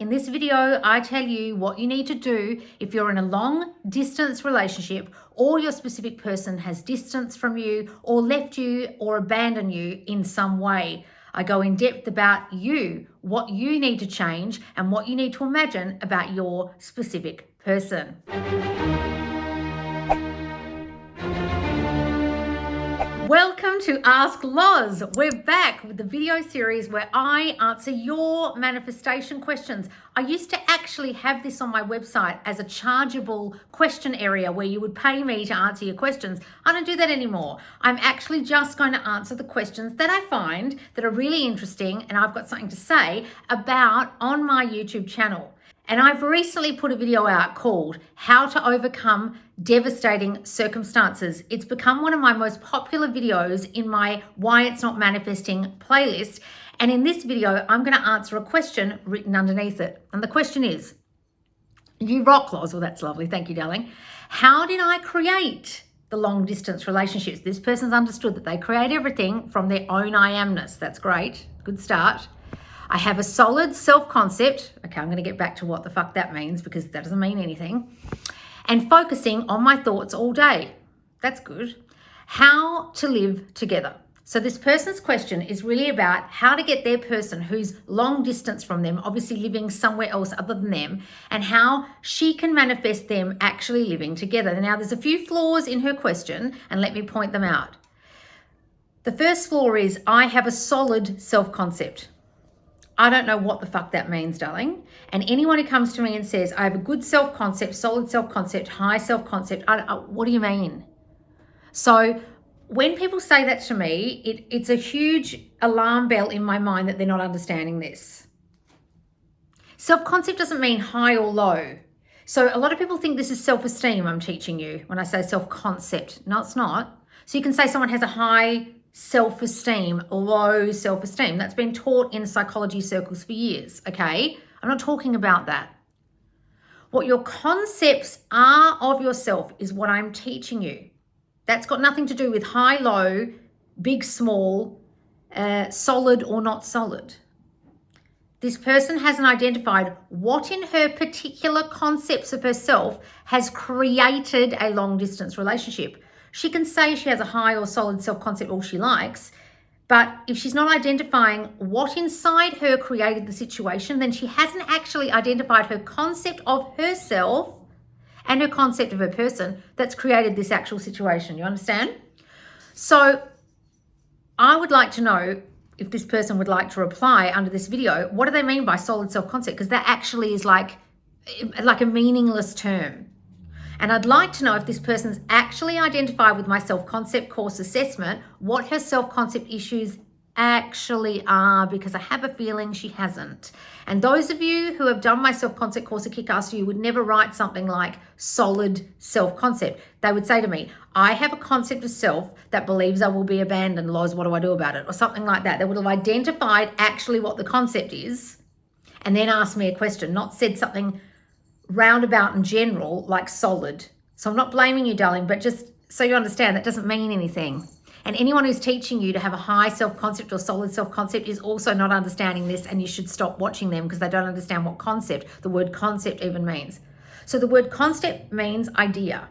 In this video, I tell you what you need to do if you're in a long distance relationship or your specific person has distanced from you or left you or abandoned you in some way. I go in depth about you, what you need to change and what you need to imagine about your specific person. Welcome to Ask Loz. We're back with the video series where I answer your manifestation questions. I used to actually have this on my website as a chargeable question area where you would pay me to answer your questions. I don't do that anymore. I'm actually just going to answer the questions that I find that are really interesting and I've got something to say about on my YouTube channel. And I've recently put a video out called How to Overcome Devastating Circumstances. It's become one of my most popular videos in my Why It's Not Manifesting playlist. And in this video, I'm going to answer a question written underneath it. And the question is, you rock, Loz. Well, that's lovely. Thank you, darling. How did I create the long distance relationships? This person's understood that they create everything from their own I amness. That's great. Good start. I have a solid self-concept. Okay, I'm going to get back to what the fuck that means because that doesn't mean anything. And focusing on my thoughts all day. That's good. How to live together. So this person's question is really about how to get their person who's long distance from them, obviously living somewhere else other than them, and how she can manifest them actually living together. Now, there's a few flaws in her question, and let me point them out. The first flaw is I have a solid self-concept. I don't know what the fuck that means, darling. And anyone who comes to me and says, I have a good self-concept, solid self-concept, high self-concept, what do you mean? So when people say that to me, it's a huge alarm bell in my mind that they're not understanding this. Self-concept doesn't mean high or low. So a lot of people think this is self-esteem I'm teaching you when I say self-concept. No, it's not. So you can say someone has a high self-esteem, low self-esteem. That's been taught in psychology circles for years, okay? I'm not talking about that. What your concepts are of yourself is what I'm teaching you. That's got nothing to do with high, low, big, small, solid or not solid. This person hasn't identified what in her particular concepts of herself has created a long distance relationship. She can say she has a high or solid self-concept all she likes, but if she's not identifying what inside her created the situation, then she hasn't actually identified her concept of herself and her concept of her person that's created this actual situation. You understand? So I would like to know if this person would like to reply under this video, what do they mean by solid self-concept? Because that actually is like a meaningless term. And I'd like to know if this person's actually identified with my self-concept course assessment, what her self-concept issues actually are, because I have a feeling she hasn't. And those of you who have done my self-concept course at Kick-Ass You would never write something like solid self-concept. They would say to me, I have a concept of self that believes I will be abandoned. Loz, what do I do about it? Or something like that. They would have identified actually what the concept is and then asked me a question, not said something roundabout in general, like solid. So I'm not blaming you, darling, but just so you understand, that doesn't mean anything. And anyone who's teaching you to have a high self-concept or solid self-concept is also not understanding this, and you should stop watching them because they don't understand what concept, the word concept even means. So the word concept means idea,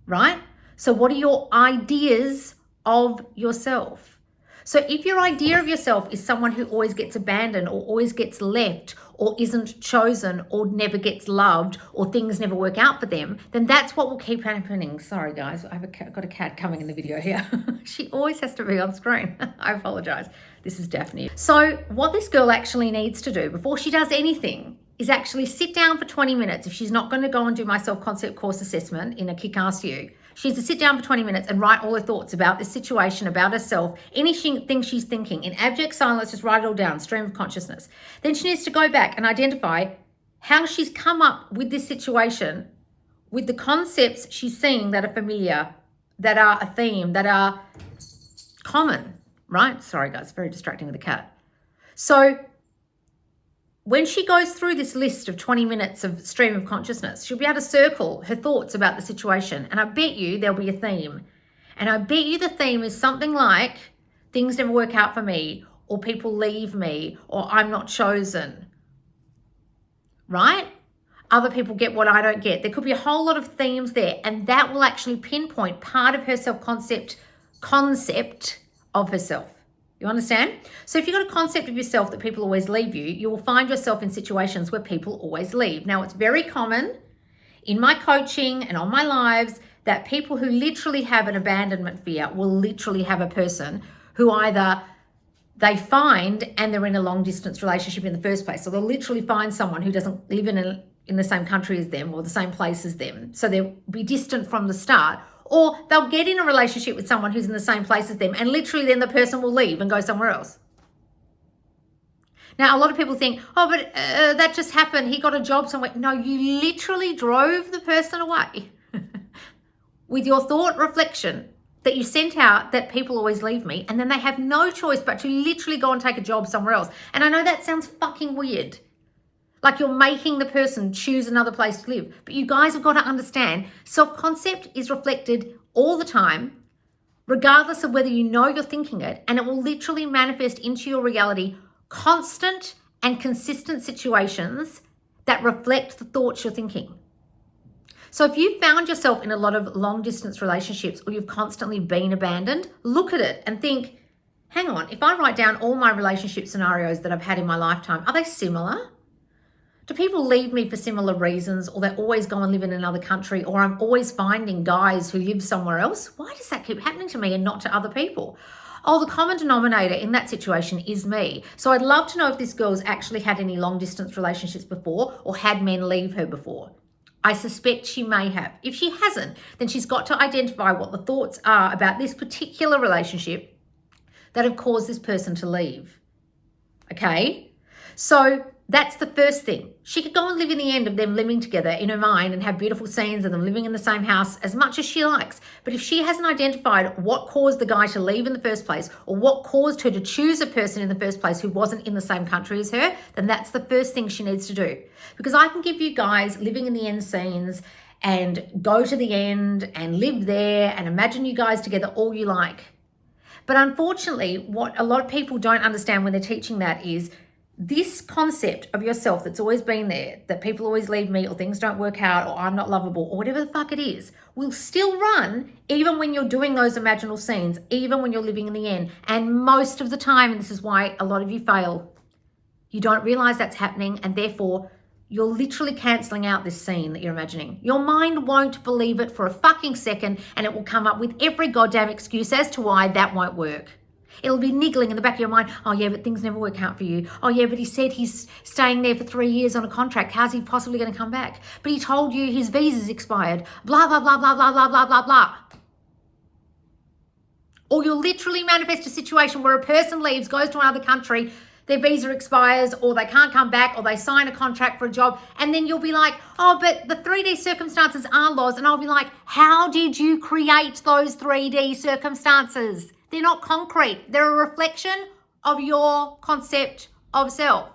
right? So what are your ideas of yourself? So if your idea of yourself is someone who always gets abandoned or always gets left or isn't chosen or never gets loved or things never work out for them, then that's what will keep happening. Sorry, guys, I've got a cat coming in the video here. She always has to be on screen. I apologize. This is Daphne. So what this girl actually needs to do before she does anything is actually sit down for 20 minutes. If she's not going to go and do my self-concept course assessment in a Kick-Ass You, she needs to sit down for 20 minutes and write all her thoughts about this situation, about herself, anything she's thinking. In abject silence, just write it all down, stream of consciousness. Then she needs to go back and identify how she's come up with this situation, with the concepts she's seeing that are familiar, that are a theme, that are common, right? Sorry, guys, very distracting with the cat. So when she goes through this list of 20 minutes of stream of consciousness, she'll be able to circle her thoughts about the situation. And I bet you there'll be a theme. And I bet you the theme is something like things never work out for me, or people leave me, or I'm not chosen, right? Other people get what I don't get. There could be a whole lot of themes there, and that will actually pinpoint part of her concept of herself. You understand? So if you've got a concept of yourself that people always leave you, you will find yourself in situations where people always leave. Now, it's very common in my coaching and on my lives that people who literally have an abandonment fear will literally have a person who either they find and they're in a long distance relationship in the first place. So they'll literally find someone who doesn't live in the same country as them or the same place as them. So they'll be distant from the start. Or they'll get in a relationship with someone who's in the same place as them, and literally then the person will leave and go somewhere else. Now, a lot of people think, oh, but that just happened. He got a job somewhere. No, you literally drove the person away with your thought reflection that you sent out that people always leave me, and then they have no choice but to literally go and take a job somewhere else. And I know that sounds fucking weird. Like you're making the person choose another place to live. But you guys have got to understand, self-concept is reflected all the time, regardless of whether you know you're thinking it, and it will literally manifest into your reality constant and consistent situations that reflect the thoughts you're thinking. So if you found yourself in a lot of long distance relationships or you've constantly been abandoned, look at it and think, hang on, if I write down all my relationship scenarios that I've had in my lifetime, are they similar? Do people leave me for similar reasons, or they always go and live in another country, or I'm always finding guys who live somewhere else? Why does that keep happening to me and not to other people? Oh, the common denominator in that situation is me. So I'd love to know if this girl's actually had any long distance relationships before or had men leave her before. I suspect she may have. If she hasn't, then she's got to identify what the thoughts are about this particular relationship that have caused this person to leave. Okay? So that's the first thing. She could go and live in the end of them living together in her mind and have beautiful scenes of them living in the same house as much as she likes. But if she hasn't identified what caused the guy to leave in the first place, or what caused her to choose a person in the first place who wasn't in the same country as her, then that's the first thing she needs to do. Because I can give you guys living in the end scenes and go to the end and live there and imagine you guys together all you like. But unfortunately, what a lot of people don't understand when they're teaching that is this concept of yourself that's always been there, that people always leave me, or things don't work out, or I'm not lovable, or whatever the fuck it is, will still run even when you're doing those imaginal scenes, even when you're living in the end. And most of the time, and this is why a lot of you fail, you don't realize that's happening, and therefore you're literally canceling out this scene that you're imagining. Your mind won't believe it for a fucking second, and it will come up with every goddamn excuse as to why that won't work. It'll be niggling in the back of your mind. Oh, yeah, but things never work out for you. Oh, yeah, but he said he's staying there for 3 years on a contract. How's he possibly going to come back? But he told you his visa's expired. Blah, blah, blah, blah, blah, blah, blah, blah, blah. Or you'll literally manifest a situation where a person leaves, goes to another country, their visa expires, or they can't come back, or they sign a contract for a job, and then you'll be like, oh, but the 3D circumstances are laws. And I'll be like, how did you create those 3D circumstances? They're not concrete. They're a reflection of your concept of self.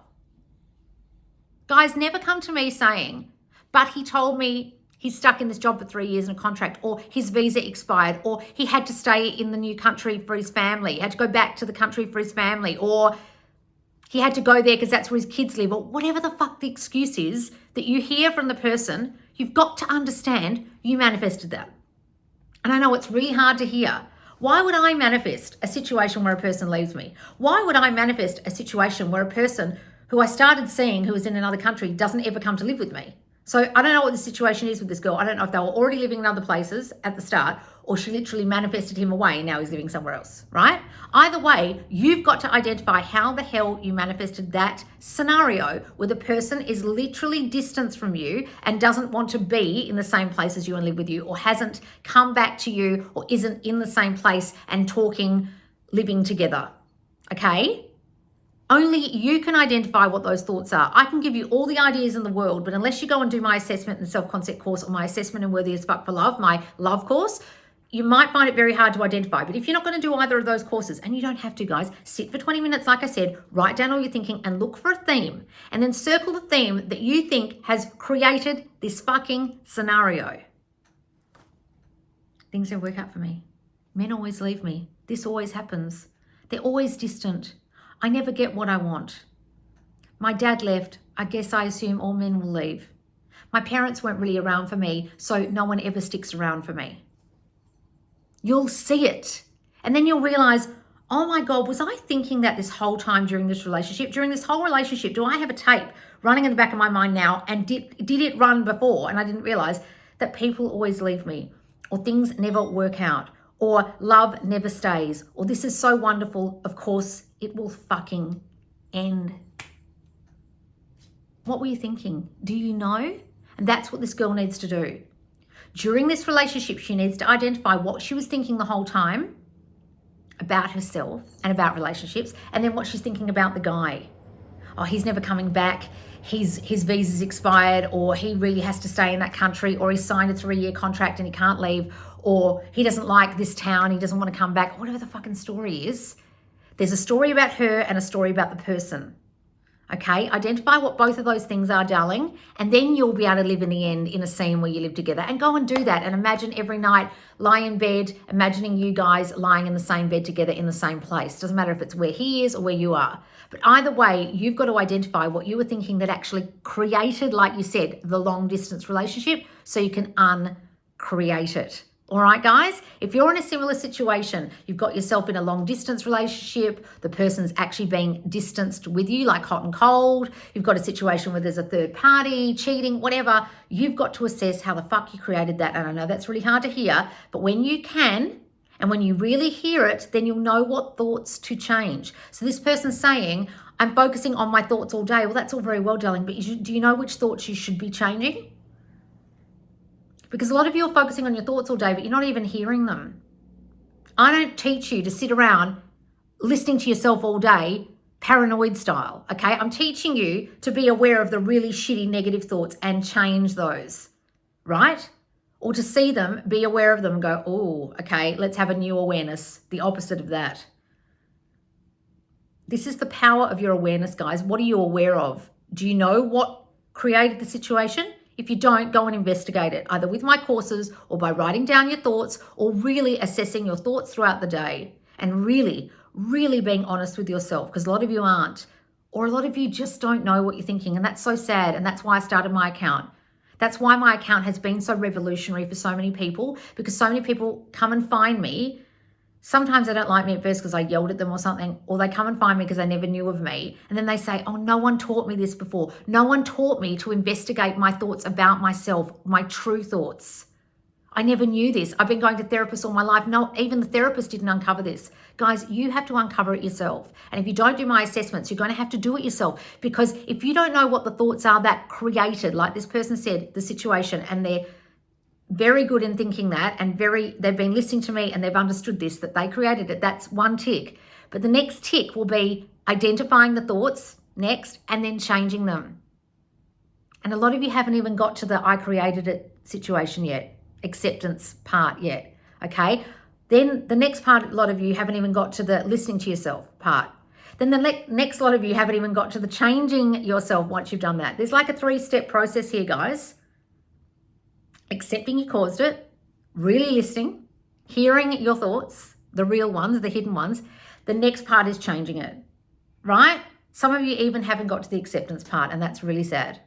Guys, never come to me saying, but he told me he's stuck in this job for 3 years in a contract, or his visa expired, or he had to stay in the new country for his family, he had to go back to the country for his family, or he had to go there because that's where his kids live, or whatever the fuck the excuse is that you hear from the person. You've got to understand you manifested that. And I know it's really hard to hear. Why would I manifest a situation where a person leaves me? Why would I manifest a situation where a person who I started seeing who was in another country doesn't ever come to live with me? So I don't know what the situation is with this girl. I don't know if they were already living in other places at the start, or she literally manifested him away and now he's living somewhere else, right? Either way, you've got to identify how the hell you manifested that scenario where the person is literally distanced from you and doesn't want to be in the same place as you and live with you, or hasn't come back to you, or isn't in the same place and talking, living together, okay? Only you can identify what those thoughts are. I can give you all the ideas in the world, but unless you go and do my assessment and self-concept course, or my assessment and worthy as fuck for love, my love course, you might find it very hard to identify. But if you're not going to do either of those courses, and you don't have to, guys, sit for 20 minutes, like I said, write down all your thinking and look for a theme, and then circle the theme that you think has created this fucking scenario. Things don't work out for me. Men always leave me. This always happens. They're always distant. I never get what I want. My dad left. I guess I assume all men will leave. My parents weren't really around for me, so no one ever sticks around for me. You'll see it. And then you'll realize, oh my God, was I thinking that this whole time during this relationship? During this whole relationship, do I have a tape running in the back of my mind now? And did it run before? And I didn't realize that people always leave me, or things never work out, or love never stays, or this is so wonderful, of course it will fucking end. What were you thinking? Do you know? And that's what this girl needs to do. During this relationship, she needs to identify what she was thinking the whole time about herself and about relationships, and then what she's thinking about the guy. Oh, he's never coming back. His visa's expired, or he really has to stay in that country, or he signed a 3-year contract and he can't leave, or he doesn't like this town, he doesn't want to come back, whatever the fucking story is. There's a story about her and a story about the person. Okay, identify what both of those things are, darling, and then you'll be able to live in the end in a scene where you live together, and go and do that and imagine every night, lie in bed, imagining you guys lying in the same bed together in the same place. Doesn't matter if it's where he is or where you are. But either way, you've got to identify what you were thinking that actually created, like you said, the long distance relationship, so you can uncreate it. All right, guys, if you're in a similar situation, you've got yourself in a long distance relationship, the person's actually being distanced with you like hot and cold, you've got a situation where there's a third party, cheating, whatever, you've got to assess how the fuck you created that. And I know that's really hard to hear, but when you can, and when you really hear it, then you'll know what thoughts to change. So this person's saying, I'm focusing on my thoughts all day. Well, that's all very well, darling, but do you know which thoughts you should be changing? Because a lot of you are focusing on your thoughts all day, but you're not even hearing them. I don't teach you to sit around listening to yourself all day, paranoid style, okay? I'm teaching you to be aware of the really shitty negative thoughts and change those, right? Or to see them, be aware of them and go, oh, okay, let's have a new awareness, the opposite of that. This is the power of your awareness, guys. What are you aware of? Do you know what created the situation? If you don't, go and investigate it, either with my courses or by writing down your thoughts, or really assessing your thoughts throughout the day and really, really being honest with yourself, because a lot of you aren't, or a lot of you just don't know what you're thinking. And that's so sad. And that's why I started my account. That's why my account has been so revolutionary for so many people, because so many people come and find me. Sometimes they don't like me at first because I yelled at them or something, or they come and find me because they never knew of me. And then they say, oh, no one taught me this before. No one taught me to investigate my thoughts about myself, my true thoughts. I never knew this. I've been going to therapists all my life. No, even the therapist didn't uncover this. Guys, you have to uncover it yourself. And if you don't do my assessments, you're going to have to do it yourself. Because if you don't know what the thoughts are that created, like this person said, the situation, and they're very good in thinking that, and they've been listening to me and they've understood this, that they created it. That's one tick. But the next tick will be identifying the thoughts next and then changing them. And a lot of you haven't even got to the I created it situation yet, acceptance part yet, okay? Then the next part, a lot of you haven't even got to the listening to yourself part. Then the next lot of you haven't even got to the changing yourself once you've done that. There's like a 3-step process here, guys. Accepting you caused it, really listening, hearing your thoughts, the real ones, the hidden ones. The next part is changing it, right? Some of you even haven't got to the acceptance part, and that's really sad.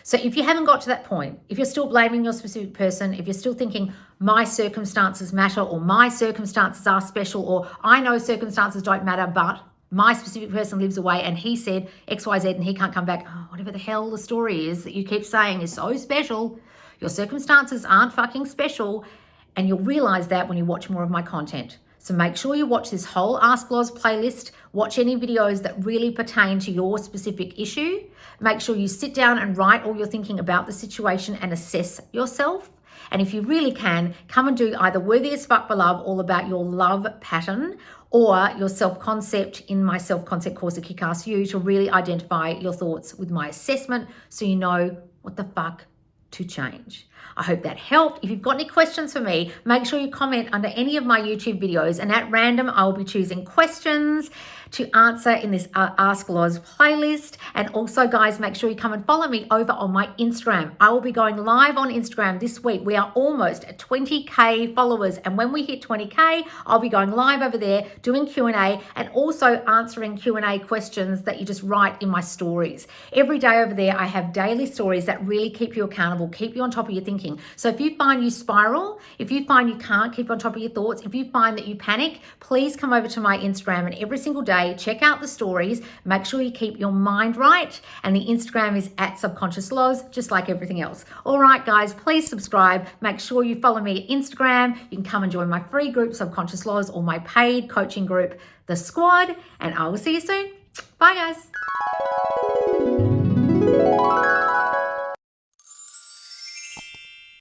So if you haven't got to that point, if you're still blaming your specific person, if you're still thinking my circumstances matter, or my circumstances are special, or I know circumstances don't matter, but my specific person lives away and he said X, Y, Z and he can't come back. Oh, whatever the hell the story is that you keep saying is so special. Your circumstances aren't fucking special, and you'll realize that when you watch more of my content. So make sure you watch this whole Ask Loz playlist, watch any videos that really pertain to your specific issue. Make sure you sit down and write all your thinking about the situation and assess yourself. And if you really can, come and do either Worthy as Fuck for Love, all about your love pattern, or your self-concept in my self-concept course at Kick-Ass You, to really identify your thoughts with my assessment so you know what the fuck to change. I hope that helped. If you've got any questions for me, make sure you comment under any of my YouTube videos, and at random, I will be choosing questions to answer in this Ask Loz playlist. And also, guys, make sure you come and follow me over on my Instagram. I will be going live on Instagram this week. We are almost at 20K followers, and when we hit 20K, I'll be going live over there doing Q&A and also answering Q&A questions that you just write in my stories. Every day over there, I have daily stories that really keep you accountable, keep you on top of your thinking. So if you find you spiral, if you find you can't keep on top of your thoughts, if you find that you panic, please come over to my Instagram, and every single day, check out the stories. Make sure you keep your mind right. And the Instagram is at Subconscious Loz, just like everything else. All right, guys, please subscribe. Make sure you follow me at Instagram. You can come and join my free group, Subconscious Loz, or my paid coaching group, The Squad. And I will see you soon. Bye, guys.